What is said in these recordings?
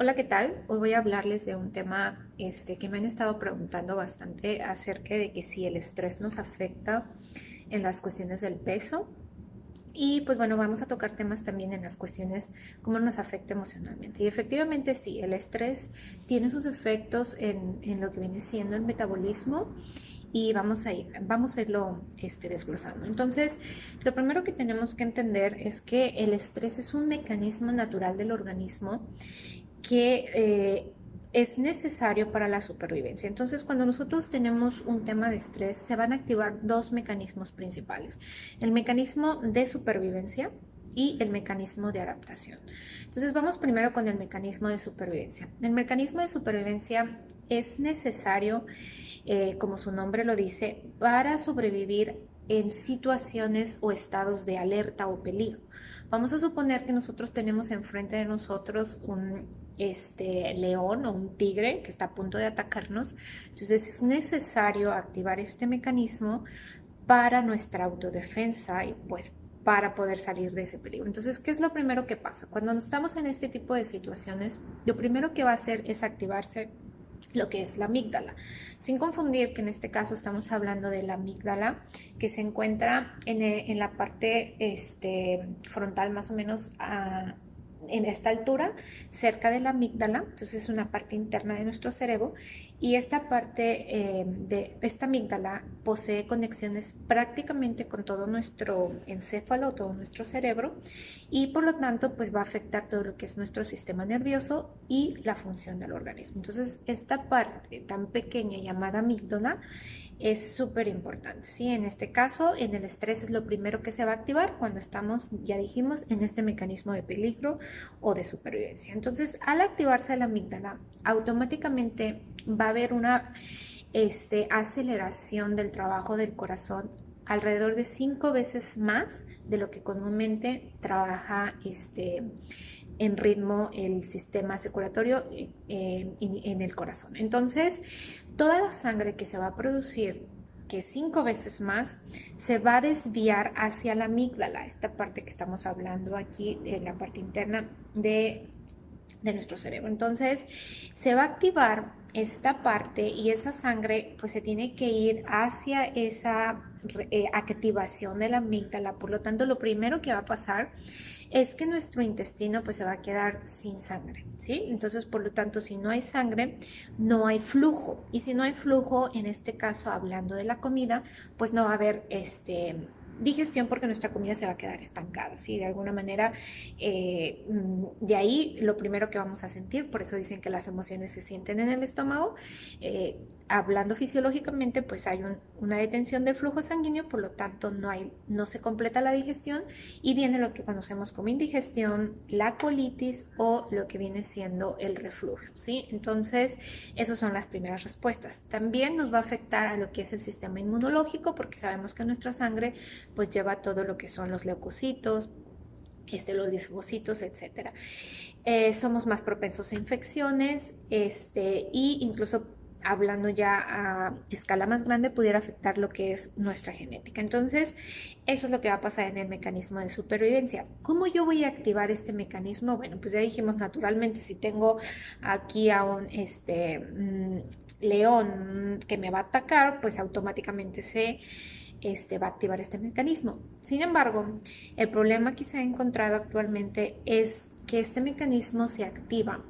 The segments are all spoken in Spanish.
Hola, ¿qué tal? Hoy voy a hablarles de un tema que me han estado preguntando bastante acerca de que si el estrés nos afecta en las cuestiones del peso. Y pues bueno, vamos a tocar temas también en las cuestiones cómo nos afecta emocionalmente. Y efectivamente sí, el estrés tiene sus efectos en lo que viene siendo el metabolismo y vamos a irlo desglosando. Entonces, lo primero que tenemos que entender es que el estrés es un mecanismo natural del organismo que es necesario para la supervivencia. Entonces, cuando nosotros tenemos un tema de estrés, se van a activar dos mecanismos principales: el mecanismo de supervivencia y el mecanismo de adaptación. Entonces, vamos primero con el mecanismo de supervivencia. El mecanismo de supervivencia es necesario, como su nombre lo dice, para sobrevivir en situaciones o estados de alerta o peligro. Vamos a suponer que nosotros tenemos enfrente de nosotros un león o un tigre que está a punto de atacarnos. Entonces es necesario activar este mecanismo para nuestra autodefensa y pues para poder salir de ese peligro. Entonces, ¿qué es lo primero que pasa? Cuando estamos en este tipo de situaciones, lo primero que va a hacer es activarse lo que es la amígdala, sin confundir que en este caso estamos hablando de la amígdala que se encuentra en la parte frontal, más o menos en esta altura, cerca de la amígdala. Entonces es una parte interna de nuestro cerebro, y esta parte de esta amígdala posee conexiones prácticamente con todo nuestro encéfalo, todo nuestro cerebro, y por lo tanto pues va a afectar todo lo que es nuestro sistema nervioso y la función del organismo. Entonces esta parte tan pequeña llamada amígdala es súper importante, ¿sí? En este caso, en el estrés es lo primero que se va a activar cuando estamos, ya dijimos, en este mecanismo de peligro o de supervivencia. Entonces, al activarse la amígdala, automáticamente va a haber una aceleración del trabajo del corazón alrededor de 5 veces más de lo que comúnmente trabaja en ritmo el sistema circulatorio en el corazón. Entonces, toda la sangre que se va a producir, que es 5 veces más, se va a desviar hacia la amígdala, esta parte que estamos hablando aquí, de la parte interna de nuestro cerebro. Entonces, se va a activar esta parte y esa sangre pues se tiene que ir hacia esa activación de la amígdala. Por lo tanto, lo primero que va a pasar es que nuestro intestino pues se va a quedar sin sangre, ¿sí? Entonces, por lo tanto, si no hay sangre, no hay flujo. Y si no hay flujo, en este caso, hablando de la comida, pues no va a haber digestión, porque nuestra comida se va a quedar estancada, ¿sí? De alguna manera, de ahí lo primero que vamos a sentir, por eso dicen que las emociones se sienten en el estómago. Hablando fisiológicamente, pues hay una detención del flujo sanguíneo, por lo tanto no se completa la digestión y viene lo que conocemos como indigestión, la colitis o lo que viene siendo el reflujo, ¿sí? Entonces, esas son las primeras respuestas. También nos va a afectar a lo que es el sistema inmunológico, porque sabemos que nuestra sangre pues lleva todo lo que son los leucocitos, los linfocitos, etcétera. Somos más propensos a infecciones, y incluso hablando ya a escala más grande, pudiera afectar lo que es nuestra genética. Entonces, eso es lo que va a pasar en el mecanismo de supervivencia. ¿Cómo yo voy a activar este mecanismo? Bueno, pues ya dijimos, naturalmente, si tengo aquí a un león que me va a atacar, pues automáticamente va a activar este mecanismo. Sin embargo, el problema que se ha encontrado actualmente es que este mecanismo se activa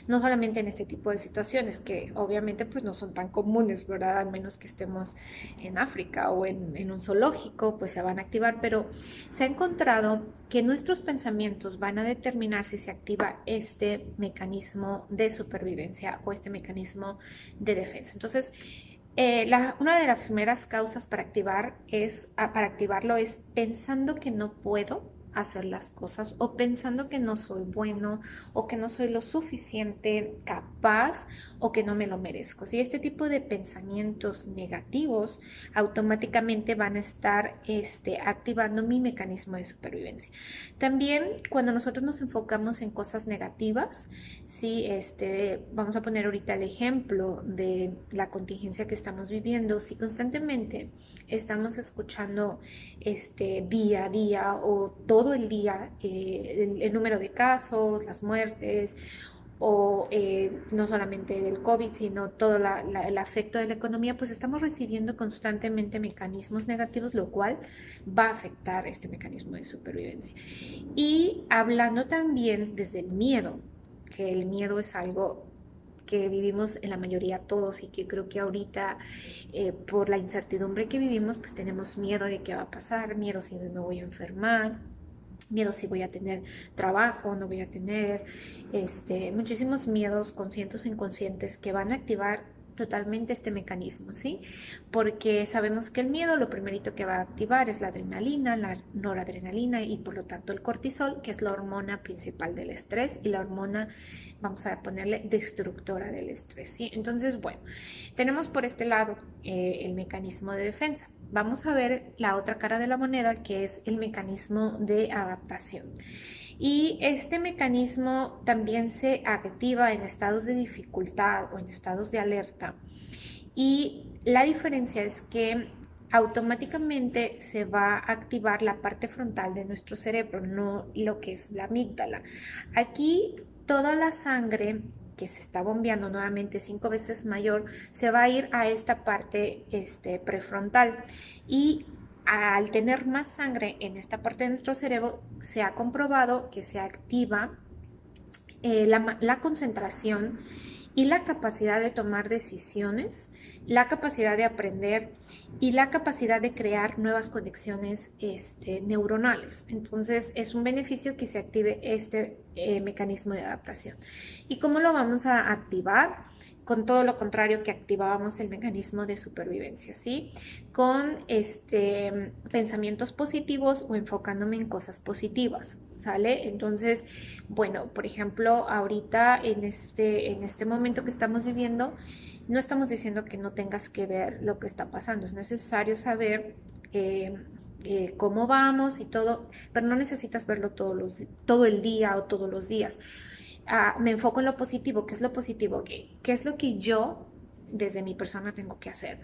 no solamente en este tipo de situaciones, que obviamente pues no son tan comunes, ¿verdad? Al menos que estemos en África o en un zoológico, pues se van a activar, pero se ha encontrado que nuestros pensamientos van a determinar si se activa este mecanismo de supervivencia o este mecanismo de defensa. Entonces, una de las primeras causas para activarlo es pensando que no puedo hacer las cosas, o pensando que no soy bueno, o que no soy lo suficiente capaz, o que no me lo merezco. Si este tipo de pensamientos negativos automáticamente van a estar activando mi mecanismo de supervivencia. También cuando nosotros nos enfocamos en cosas negativas, sí, vamos a poner ahorita el ejemplo de la contingencia que estamos viviendo. Si constantemente estamos escuchando día a día o todo el día el número de casos, las muertes, o no solamente del COVID, sino todo el afecto de la economía, pues estamos recibiendo constantemente mecanismos negativos, lo cual va a afectar este mecanismo de supervivencia. Y hablando también desde el miedo, que el miedo es algo que vivimos en la mayoría todos y que creo que ahorita por la incertidumbre que vivimos pues tenemos miedo de qué va a pasar, miedo si me voy a enfermar, miedo si voy a tener trabajo, no voy a tener, muchísimos miedos conscientes e inconscientes que van a activar totalmente este mecanismo, ¿sí? Porque sabemos que el miedo lo primerito que va a activar es la adrenalina, la noradrenalina y por lo tanto el cortisol, que es la hormona principal del estrés y la hormona, vamos a ponerle, destructora del estrés, ¿sí? Entonces, bueno, tenemos por este lado el mecanismo de defensa. Vamos a ver la otra cara de la moneda, que es el mecanismo de adaptación. Y este mecanismo también se activa en estados de dificultad o en estados de alerta. Y la diferencia es que automáticamente se va a activar la parte frontal de nuestro cerebro, no lo que es la amígdala. Aquí toda la sangre que se está bombeando nuevamente 5 veces mayor, se va a ir a esta parte prefrontal. Y al tener más sangre en esta parte de nuestro cerebro, se ha comprobado que se activa la concentración y la capacidad de tomar decisiones, la capacidad de aprender y la capacidad de crear nuevas conexiones neuronales. Entonces es un beneficio que se active este mecanismo de adaptación. ¿Y cómo lo vamos a activar? Con todo lo contrario que activábamos el mecanismo de supervivencia, ¿sí? Con pensamientos positivos o enfocándome en cosas positivas, ¿sale? Entonces, bueno, por ejemplo, ahorita en este momento que estamos viviendo, no estamos diciendo que no tengas que ver lo que está pasando, es necesario saber cómo vamos y todo, pero no necesitas verlo todo el día o todos los días. Me enfoco en lo positivo. ¿Qué es lo positivo? ¿Qué es lo que yo desde mi persona tengo que hacer?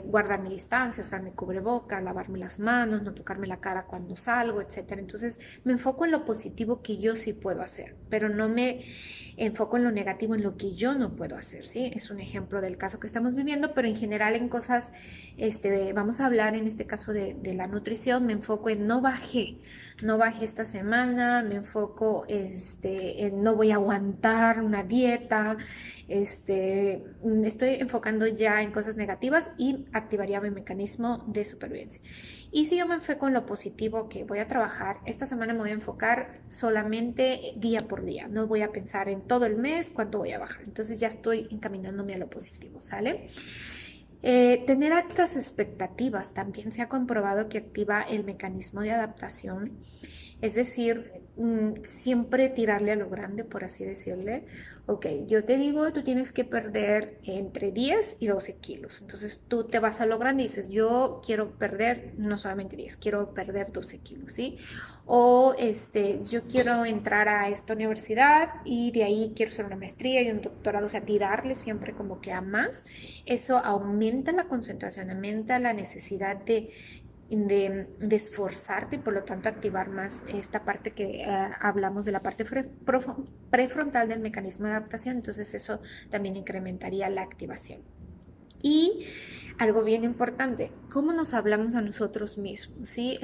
Guardar mi distancia, usar mi cubrebocas, lavarme las manos, no tocarme la cara cuando salgo, etcétera. Entonces me enfoco en lo positivo que yo sí puedo hacer, pero no me enfoco en lo negativo, en lo que yo no puedo hacer, ¿sí? Es un ejemplo del caso que estamos viviendo, pero en general en cosas, vamos a hablar en este caso de la nutrición, me enfoco en no bajé esta semana, me enfoco en no voy a aguantar una dieta, estoy enfocando ya en cosas negativas y activaría mi mecanismo de supervivencia. Y si yo me enfoco en lo positivo que voy a trabajar, esta semana me voy a enfocar solamente día por día, no voy a pensar en todo el mes cuánto voy a bajar, entonces ya estoy encaminándome a lo positivo, ¿sale? Tener altas expectativas también se ha comprobado que activa el mecanismo de adaptación, es decir, siempre tirarle a lo grande, por así decirle. Ok, yo te digo, tú tienes que perder entre 10 y 12 kilos. Entonces tú te vas a lo grande y dices, yo quiero perder no solamente 10, quiero perder 12 kilos, ¿sí? O yo quiero entrar a esta universidad y de ahí quiero hacer una maestría y un doctorado, o sea, tirarle siempre como que a más. Eso aumenta la concentración, aumenta la necesidad de esforzarte y por lo tanto activar más esta parte que hablamos de la parte prefrontal del mecanismo de adaptación. Entonces eso también incrementaría la activación. Y algo bien importante, cómo nos hablamos a nosotros mismos, ¿sí?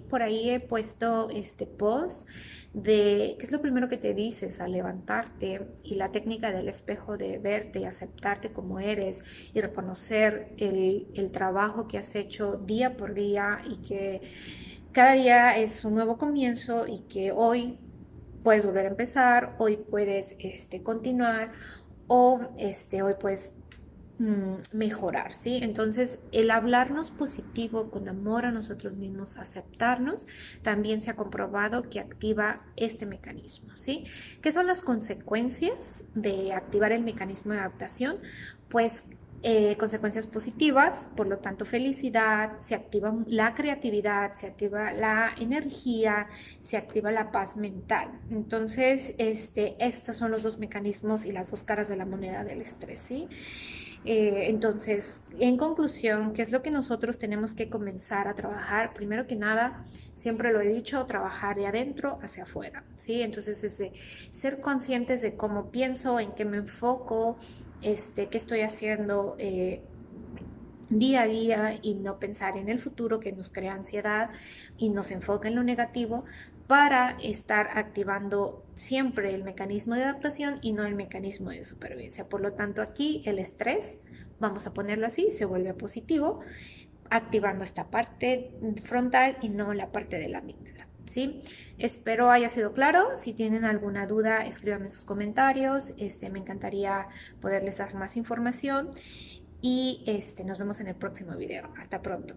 Por ahí he puesto este post de qué es lo primero que te dices al levantarte y la técnica del espejo de verte y aceptarte como eres y reconocer el trabajo que has hecho día por día y que cada día es un nuevo comienzo y que hoy puedes volver a empezar, hoy puedes continuar o hoy puedes mejorar, ¿sí? Entonces, el hablarnos positivo, con amor a nosotros mismos, aceptarnos, también se ha comprobado que activa este mecanismo, ¿sí? ¿Qué son las consecuencias de activar el mecanismo de adaptación? Pues consecuencias positivas, por lo tanto felicidad, se activa la creatividad, se activa la energía, se activa la paz mental. Entonces, estos son los dos mecanismos y las dos caras de la moneda del estrés, ¿sí? Entonces, en conclusión, ¿qué es lo que nosotros tenemos que comenzar a trabajar? Primero que nada, siempre lo he dicho, trabajar de adentro hacia afuera, ¿sí? Entonces, es de ser conscientes de cómo pienso, en qué me enfoco, qué estoy haciendo. Día a día y no pensar en el futuro que nos crea ansiedad y nos enfoca en lo negativo para estar activando siempre el mecanismo de adaptación y no el mecanismo de supervivencia. Por lo tanto, aquí el estrés, vamos a ponerlo así, se vuelve positivo, activando esta parte frontal y no la parte de la amígdala. ¿Sí? Espero haya sido claro. Si tienen alguna duda, escríbanme en sus comentarios. Me encantaría poderles dar más información y nos vemos en el próximo video. Hasta pronto.